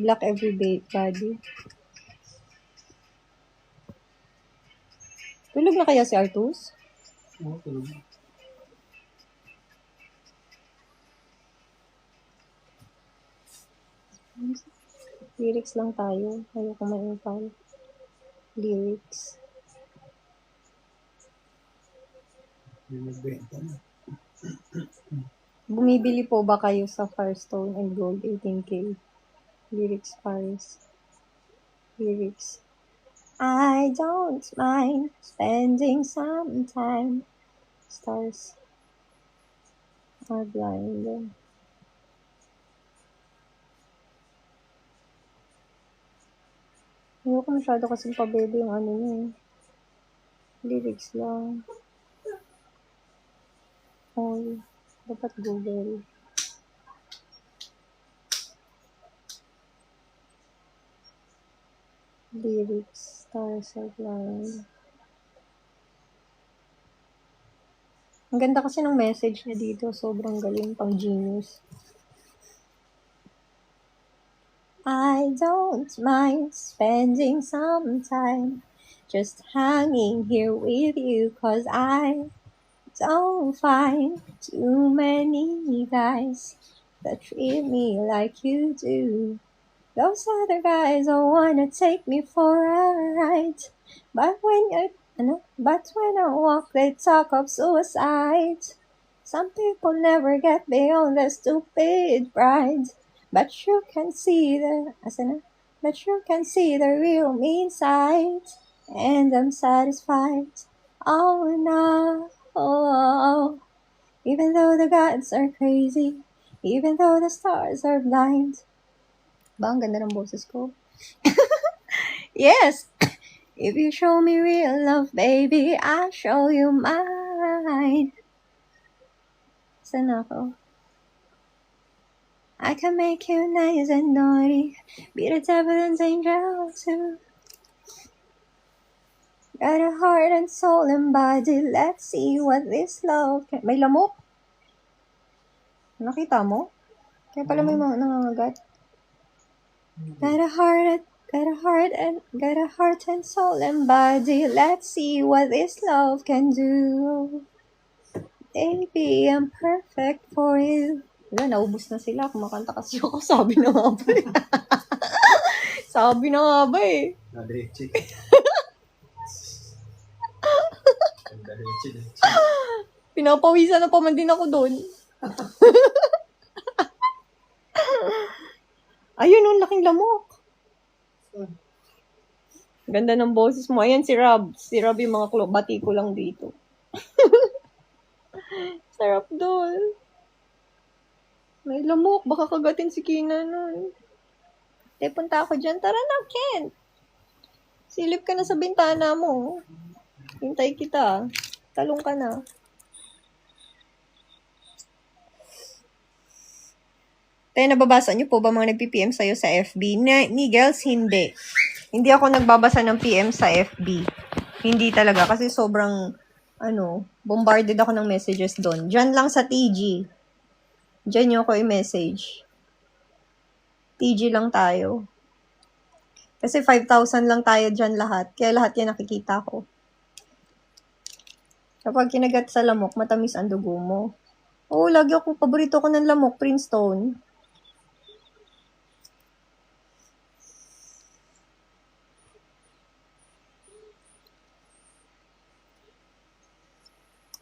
Black Everybody. Tulog na kaya si Artus? Oo, tulog. Lyrics lang tayo. Ayoko ma-impal. Lyrics. Nagbenta na. Bumibili po ba kayo sa Firestone and Gold 18K? Lyrics, Paris. Lyrics. I don't mind spending some time. Stars are blind. Ayoko masyado kasing pabebe yung niya. Lyrics lang. Oh, dapat Google. Lyrics, stars are blind. Ang ganda kasi ng message niya dito. Sobrang galing, pang genius. I don't mind spending some time just hanging here with you, 'cause I don't find too many guys that treat me like you do. Those other guys all wanna take me for a ride, but when I walk, they talk of suicide. Some people never get beyond their stupid pride, but you can see the real me inside, and I'm satisfied. Oh no, even though the gods are crazy, even though the stars are blind. Ba, ang ganda ng boses ko. Yes! If you show me real love, baby, I'll show you mine. Saan ako? I can make you nice and naughty, be the devil and angel too. Got a heart and soul and body, let's see what this love can... May lamok? Nakita mo? Kaya pala may mga nangangagat. Got a heart Got a heart and soul and body. Let's see what this love can do. Baby, I'm perfect for you. Wala, naubos na sila. Kumakanta kasi ako. Sabi na nga ba eh. Sabi na nga ba eh. Diretso. Pinapawisan na pa man din ako doon. Ayun, ang laking lamok. Ganda ng boses mo. Ayan si Rob. Si Rob yung mga bati ko lang dito. Sarap doon. May lamok. Baka kagatin si Kina nun. Punta ako dyan. Tara na, Ken. Silip ka na sa bintana mo. Hintay kita. Talong ka na. Tayo, nababasa niyo po ba mga nagpi-PM sa'yo sa FB? Ni girls, hindi. Hindi ako nagbabasa ng PM sa FB. Hindi talaga. Kasi sobrang, bombarded ako ng messages doon. Diyan lang sa TG. Diyan niyo ako i-message. TG lang tayo. Kasi 5,000 lang tayo dyan lahat. Kaya lahat yan nakikita ko. Kapag kinagat sa lamok, matamis ang dugo mo. Oo, lagi ako, paborito ko ng lamok, Princeton.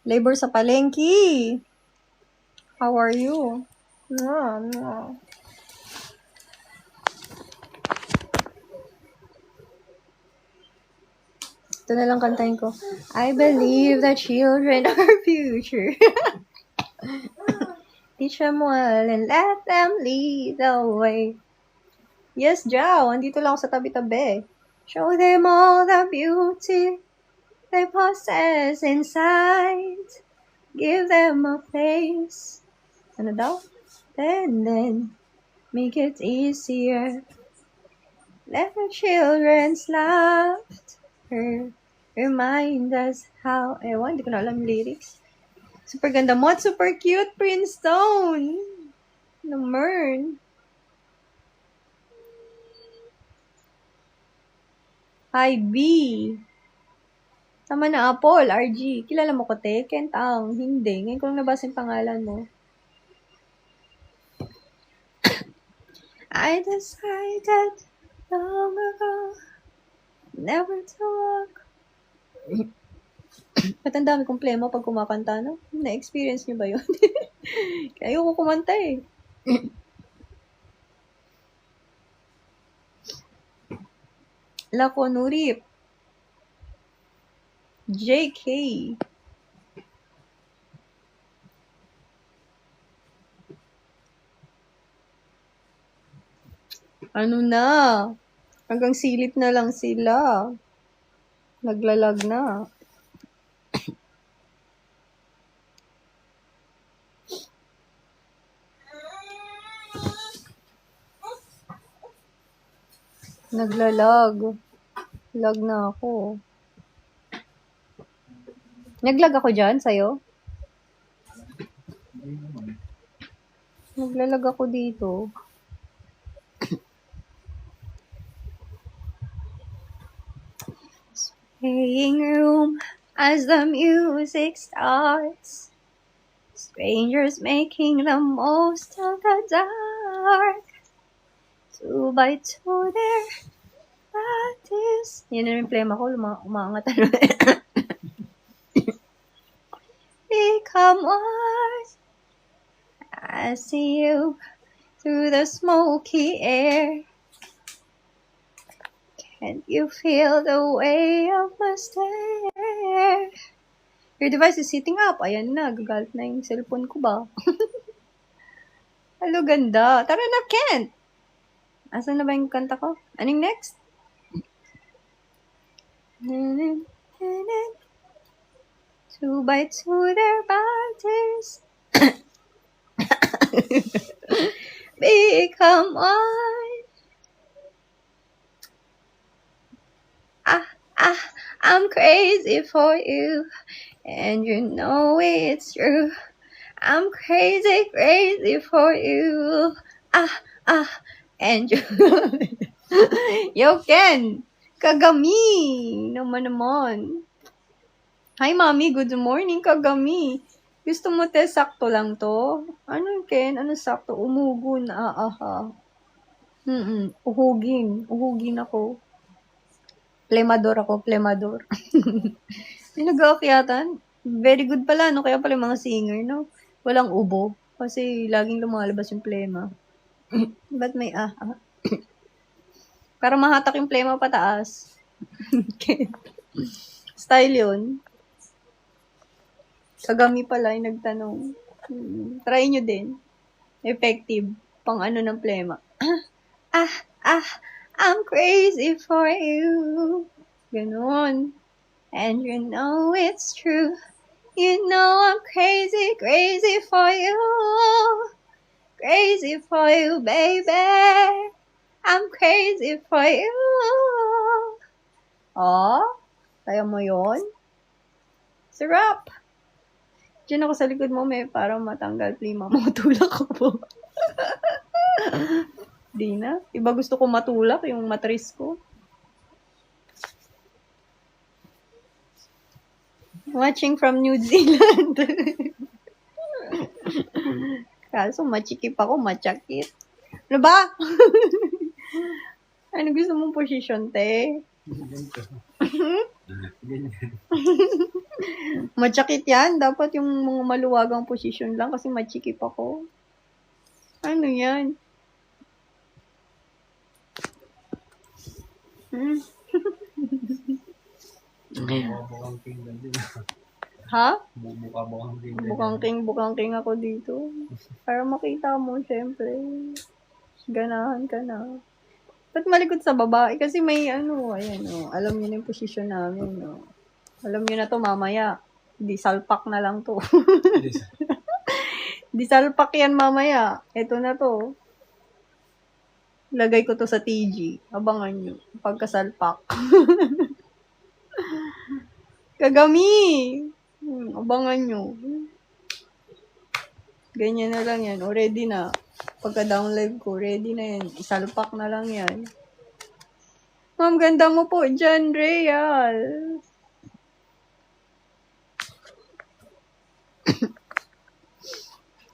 Labor sa palengke. How are you? Ito na lang kantahin ko. I believe that children are future. Teach them well and let them lead the way. Yes, Jao. Andito lang ako sa tabi-tabi. Show them all the beauty they possess inside. Give them a place. Ano daw? Then, make it easier. Let the children's laughter remind us how... Ewan, hindi ko na alam lyrics. Super ganda mo at super cute, Princeton. Naman. Hi, B. Tama na, Apple, RG. Kilala mo ko, te? Kentang. Hindi. Ngayon ko lang nabasa yung pangalan mo. I decided long ago never to walk. Ba't ang dami kong plema pag kumakanta, no? Na-experience niyo ba yun? Kaya ayoko kumanta eh. Lako Nurip. JK. Ano na? Hanggang silip na lang sila. Naglalag na. Naglalag. Lag na ako. Naglag ako dyan sa'yo? Naglalag ako dito. Swaying room as the music starts. Strangers making the most of the dark. 2 by 2 their bodies. Yan na yung plema ko. Umaangat ano. Become one. I see you through the smoky air. Can you feel the way of my stare? Your device is sitting up. Ayan na, gagalit na yung cellphone ko ba? Hello, ganda. Tara na, Kent! Asan na ba yung kanta ko? Anong next? 2 by 2 their bodies become one. I'm crazy for you, and you know it's true. I'm crazy, crazy for you. And you Yo, Ken! Kagami! Naman. Hi, Mami. Good morning, Kagami. Gusto mo, te, sakto lang to? Ano, Ken? Ano sakto? Umugon. Uhugin ako. Plemador. Pinag-aakyatan. Very good pala, no? Kaya pala yung mga singer, no? Walang ubo. Kasi laging lumalabas yung plema. Ba't may Para mahatak yung plema pataas. Style yun. Kagami pala yung nagtanong. Try nyo din. Effective. Pang ano ng plema. I'm crazy for you. Ganon. And you know it's true. You know I'm crazy for you. Crazy for you, baby. I'm crazy for you. Oh, kaya mo yon? Sarap. Diyan ako sa likod mo, may para matanggal plima mo. Matulak ko po. Di na. Iba gusto ko matulak, yung matris ko. Watching from New Zealand. Kaso machikip ako, machakit. Ano ba? Ano gusto mong posisyon, te? Machakit yan. Dapat yung mga maluwagang posisyon lang kasi machikip ako. Ano yan? Bukang king lang din. Ha? Bukang king. Bukang king ako dito. Para makita mo, syempre. Ganahan ka na. Ba't malikot sa babae? Kasi may ano, ayan o. Alam niyo na yung posisyon namin, no? Alam niyo na to mamaya. Di salpak na lang to. Di salpak yan mamaya. Ito na to. Lagay ko to sa TG. Abangan nyo. Pagkasalpak. Kagami! Abangan nyo. Ganyan na lang yan. O, ready na. Pagka-down live ko, ready na yan. Isalpak na lang yan. Ma'am, ganda mo po dyan, Real.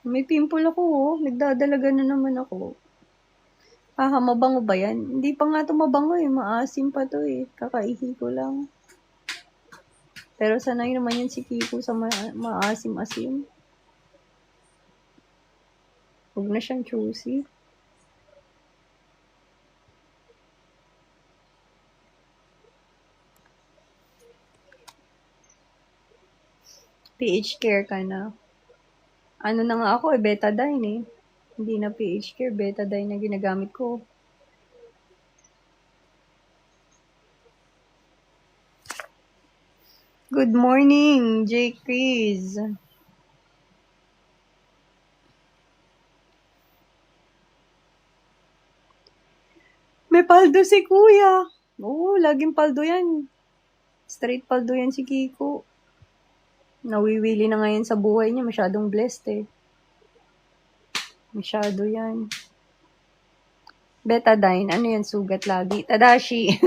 May pimple ako, oh. Nagdadalaga na naman ako. Mabango ba yan? Hindi pa nga ito mabango eh. Maasim pa to eh. Kakaihi ko lang. Pero sanay naman yan si Kiko sa maasim-asim. Huwag na siyang choosy. PH care ka na. Ano na nga ako eh, betadine eh. Hindi na PH care, betadine na ginagamit ko. Good morning, J. Chris. May paldo si Kuya. Oo, laging paldo yan. Straight paldo yan si Kiko. Nawiwili na ngayon sa buhay niya. Masyadong blessed eh. Masyado yan. Betadine. Ano yan? Sugat lagi. Tadashi.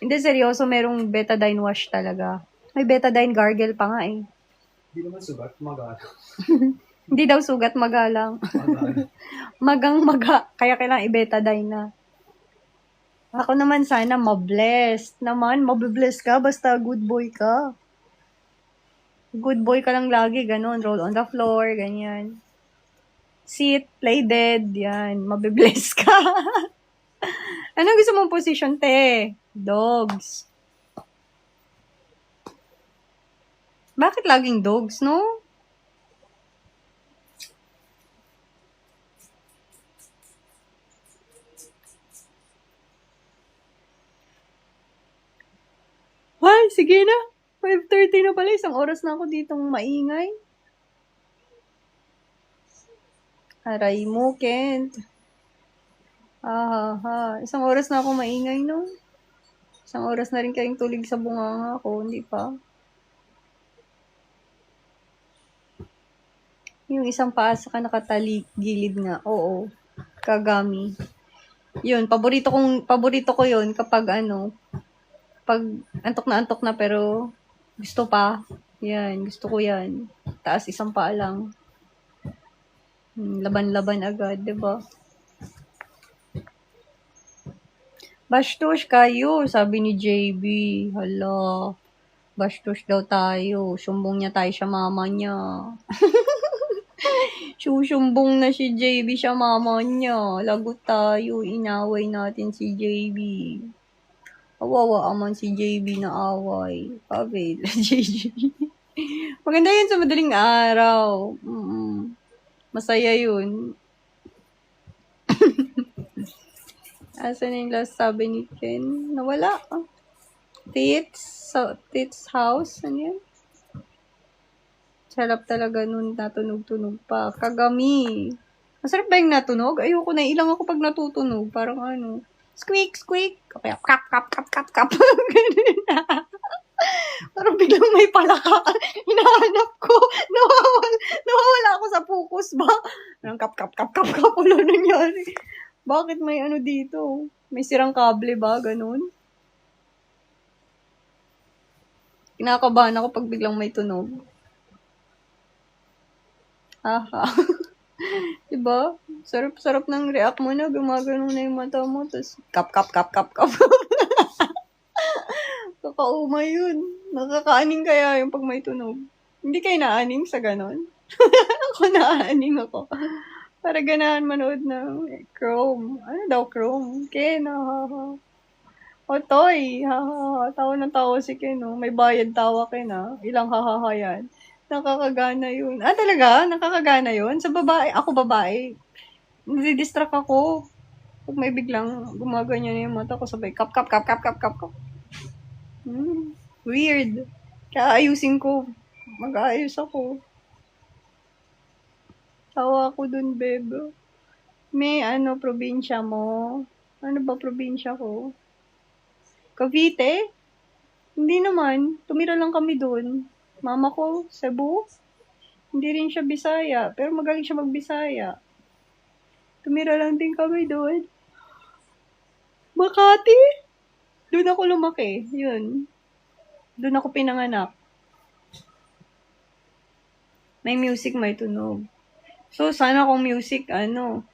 Hindi, seryoso. Merong betadine wash talaga. May betadine gargle pa nga eh. Hindi naman sugat, magalang. Hindi daw sugat, magalang. Magang-maga. Kaya kailangan i-betadine na. Ako naman sana mablessed. Naman, mabibless ka. Basta good boy ka. Good boy ka lang lagi. Ganun. Roll on the floor. Ganyan. Sit. Play dead. Yan. Mabibless ka. Anong gusto mong position, te? Dogs. Bakit laging dogs, no? Ay, sige na. 5:30 na pala. Isang oras na ako ditong maingay. Aray mo, Kent. Isang oras na ako maingay, no? Isang oras na rin kayong tulig sa bunganga ko. Hindi pa. Yung isang paa sa nakatali, gilid nga. Oo. Kagami. Yun, paborito ko yun kapag ano, pag antok na pero gusto pa. Yan, gusto ko yan. Taas isang paa lang. Laban-laban agad, 'di ba? Bastos kayo, sabi ni JB. Hala, bastos daw tayo. Sumbong niya tayo sa mama niya. Susumbong na si JB sa mama niya. Lagot tayo, inaway natin si JB. Kawawa aman si JB na away. Pabel, JB. Maganda yun sa madaling araw. Masaya yun. Asan yung last sabi ni Ken? Nawala. Tits house. Ano yan? Sarap talaga nun, natunog-tunog pa. Kagami. Masarap ba yung natunog? Ayoko na, ilang ako pag natutunog. Parang ano, squeak, squeak. Kaya kap, kap, kap, kap, kap. Ganun na. Parang biglang may palaka. Hinahanap ko. Nawawala ako sa focus ba? Parang kap, kap, kap, kap, kap. Wala nangyari. Bakit may ano dito? May sirang kable ba? Ganun. Kinakabahan ako pag biglang may tunog. Aha. Diba? Sarap-sarap ng react mo na. Gumagano na yung mata mo. Tapos, kap, kap, kap, kap, kap. Kakauma yun. Nakakaaning kaya yung pag may tunog. Hindi kayo naaning sa ganon? Ako naaning ako. Para ganahan manood ng Chrome. Ano daw Chrome? Ken, ha. O, Toy, ha. Tawa ng tawa si Ken, no? May bayad tawa Ken, ha. Ilang ha yan. Nakakagana yun. Ah, talaga? Nakakagana yun? Sa babae, ako babae. Nadidistract ako. Pag may biglang gumaganyan yung mata ko, sabay, kap, kap, kap, kap, kap, kap, kap. Weird. Kaya ayusin ko. Mag-aayos ako. Tawa ko dun, bebe. May ano, probinsya mo? Ano ba probinsya ko? Cavite? Hindi naman. Tumira lang kami dun. Mama ko, Cebu. Hindi rin siya Bisaya. Pero magaling siya mag-Bisaya. Tumira lang din kami dun. Makati? Doon ako lumaki. Yun. Doon ako pinanganak. May music, may tunog. So, sana kung music, ano,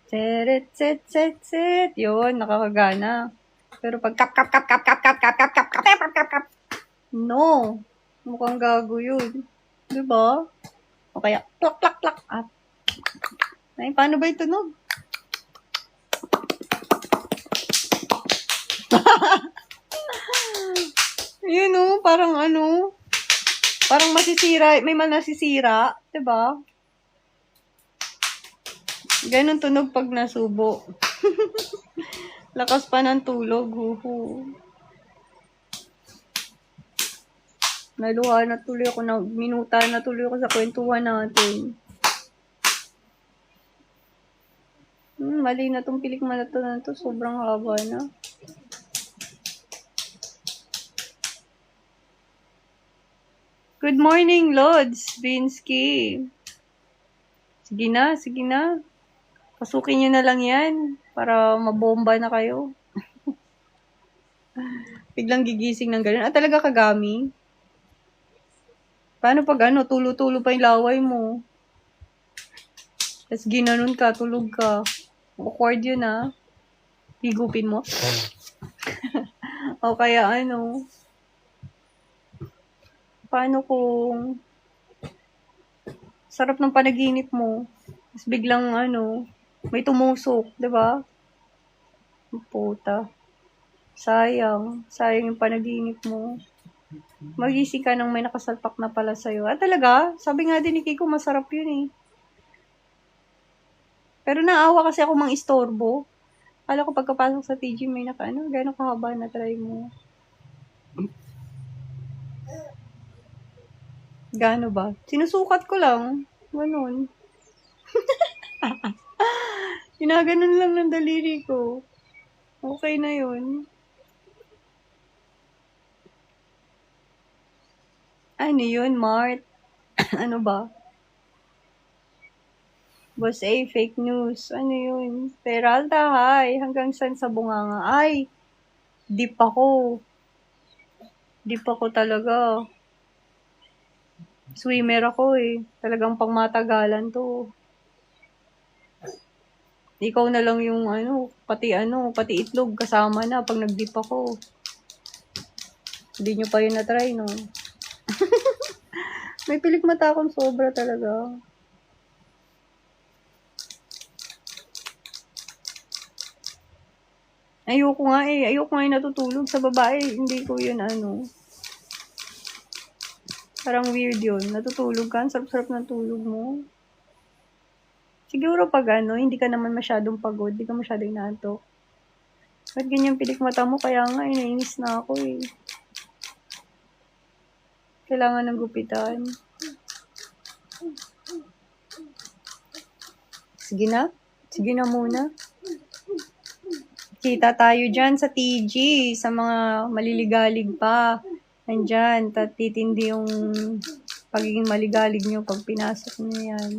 seret, set, set, set, yun, nakakagana. Pero pag kap, kap, kap, kap, kap, kap, kap, kap, kap, kap, kap, kap, kap, no, mukhang gago yun. Diba? O kaya, plak, plak, plak, ay, paano ba yung tunog? Yun o, parang ano, parang masisira, may nasisira, diba? Ganun tunog pag nasubo. Lakas pa ng tulog, huhu. Naluha na tuloy ako, minuta na tuloy ako sa kwentuhan natin. Mali na tong pilik malato na to, sobrang haba na. Good morning, Lods, Vinsky. Sige na, sige na. Pasukin nyo na lang yan para mabomba na kayo. Biglang gigising ng ganun. Talaga kagami? Paano pag ano, tulo-tulo pa yung laway mo? Tapos ginanon ka, tulog ka. Awkward yun, ha? Higupin mo. O kaya ano, paano kung sarap ng panaginip mo, tapos biglang ano, may tumusok, di ba? Puta. Sayang yung panaginip mo. Magising ka nang may nakasalpak na pala sa'yo. Talaga? Sabi nga din ni Kiko, masarap yun eh. Pero naawa kasi ako mang istorbo. Kala ko pagkapasok sa TG may gano'ng kahaba na try mo. Gano ba? Sinusukat ko lang. Ganun. Ginaganon lang ng daliri ko. Okay na yun. Ano yun, Mart? Ano ba? Boss A, fake news. Ano yun? Peralta, hi. Hanggang saan sa bunganga? Ay, deep ako. Deep ako talaga. Swimmer ako eh. Talagang pangmatagalan to. Ikaw na lang yung pati itlog kasama na pag nag-dip ako. Hindi nyo pa yun na-try, no? May pilik mata akong sobra talaga. Ayoko nga yung natutulog sa babae. Hindi ko yun Parang weird yun. Natutulog ka, ang sarap-sarap ng tulog mo. Siguro pag hindi ka naman masyadong pagod, hindi ka masyadong inaantok. Ba't ganyan pilik mata mo? Kaya nga, nainis na ako eh. Kailangan ng gupitan. Sige na muna. Kita tayo dyan sa TG, sa mga maliligalig pa. Nandyan, titindi yung pagiging maligalig nyo pag pinasok nyo yan.